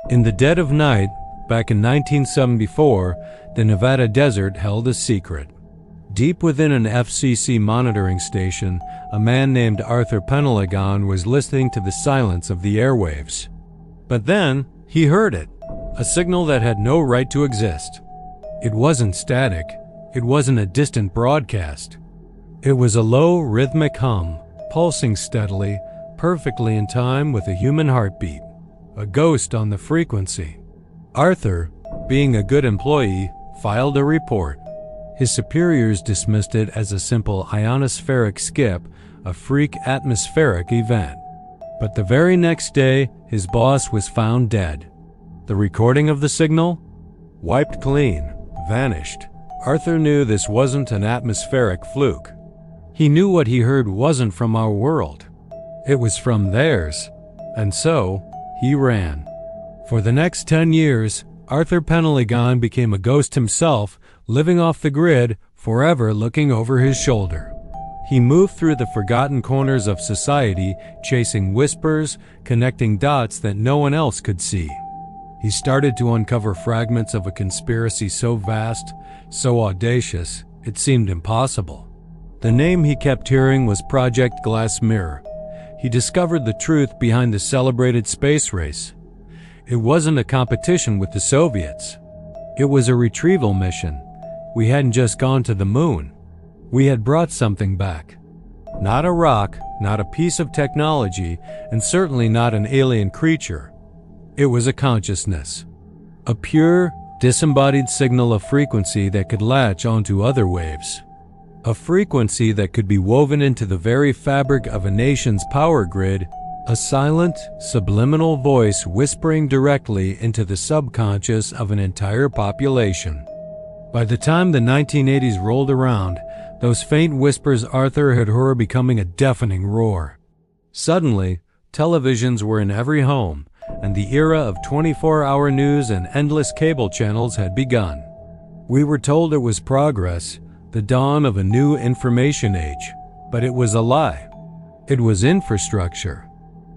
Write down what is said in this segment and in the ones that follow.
In the dead of night, back in 1974, the Nevada desert held a secret. Deep within an FCC monitoring station, a man named Arthur Penhaligon was listening to the silence of the airwaves. But then, he heard it, a signal that had no right to exist. It wasn't static. It wasn't a distant broadcast. It was a low, rhythmic hum, pulsing steadily, perfectly in time with a human heartbeat. A ghost on the frequency. Arthur, being a good employee, filed a report. His superiors dismissed it as a simple ionospheric skip, a freak atmospheric event. But the very next day, his boss was found dead. The recording of the signal? Wiped clean, vanished. Arthur knew this wasn't an atmospheric fluke. He knew what he heard wasn't from our world. It was from theirs. And so, he ran. For the next 10 years, Arthur Penhaligon became a ghost himself, living off the grid, forever looking over his shoulder. He moved through the forgotten corners of society, chasing whispers, connecting dots that no one else could see. He started to uncover fragments of a conspiracy so vast, so audacious, it seemed impossible. The name he kept hearing was Project Glass Mirror. He discovered the truth behind the celebrated space race. It wasn't a competition with the Soviets. It was a retrieval mission. We hadn't just gone to the moon. We had brought something back. Not a rock, not a piece of technology, and certainly not an alien creature. It was a consciousness. A pure, disembodied signal of frequency that could latch onto other waves. A frequency that could be woven into the very fabric of a nation's power grid. A silent, subliminal voice whispering directly into the subconscious of an entire population. By the time the 1980s rolled around, those faint whispers Arthur had heard becoming a deafening roar. Suddenly, televisions were in every home, and the era of 24-hour news and endless cable channels had begun. We were told it was progress, the dawn of a new information age, but it was a lie. It was infrastructure.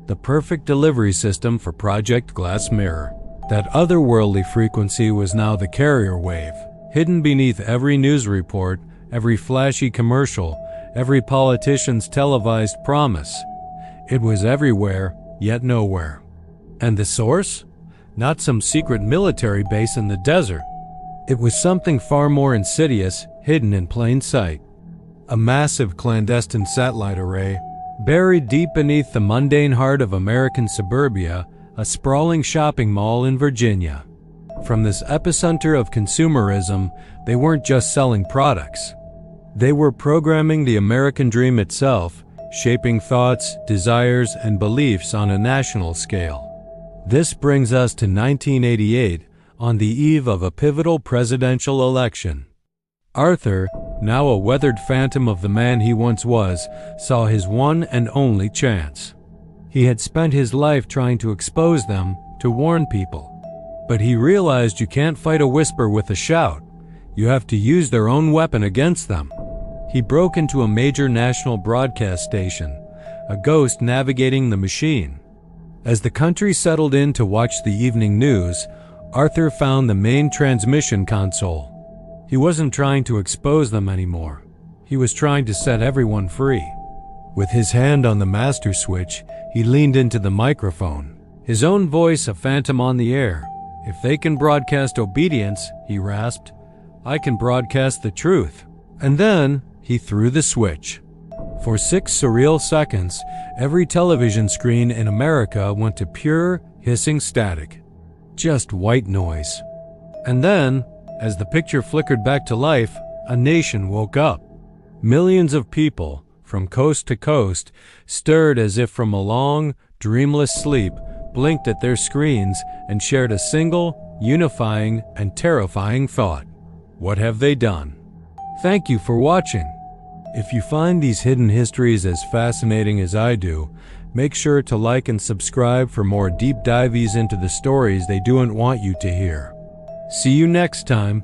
The perfect delivery system for Project Glass Mirror. That otherworldly frequency was now the carrier wave, hidden beneath every news report, every flashy commercial, every politician's televised promise. It was everywhere, yet nowhere. And the source? Not some secret military base in the desert. It was something far more insidious, hidden in plain sight. A massive clandestine satellite array, buried deep beneath the mundane heart of American suburbia, a sprawling shopping mall in Virginia. From this epicenter of consumerism, they weren't just selling products. They were programming the American dream itself, shaping thoughts, desires, and beliefs on a national scale. This brings us to 1988, on the eve of a pivotal presidential election. Arthur, now a weathered phantom of the man he once was, saw his one and only chance. He had spent his life trying to expose them, to warn people. But he realized you can't fight a whisper with a shout. You have to use their own weapon against them. He broke into a major national broadcast station, a ghost navigating the machine. As the country settled in to watch the evening news, Arthur found the main transmission console. He wasn't trying to expose them anymore. He was trying to set everyone free. With his hand on the master switch, he leaned into the microphone. His own voice a phantom on the air. "If they can broadcast obedience," he rasped, "I can broadcast the truth." And then, he threw the switch. For 6 surreal seconds, every television screen in America went to pure, hissing static. Just white noise. And then, as the picture flickered back to life, a nation woke up. Millions of people, from coast to coast, stirred as if from a long, dreamless sleep, blinked at their screens, and shared a single, unifying, and terrifying thought. What have they done? Thank you for watching. If you find these hidden histories as fascinating as I do, make sure to like and subscribe for more deep dives into the stories they don't want you to hear. See you next time.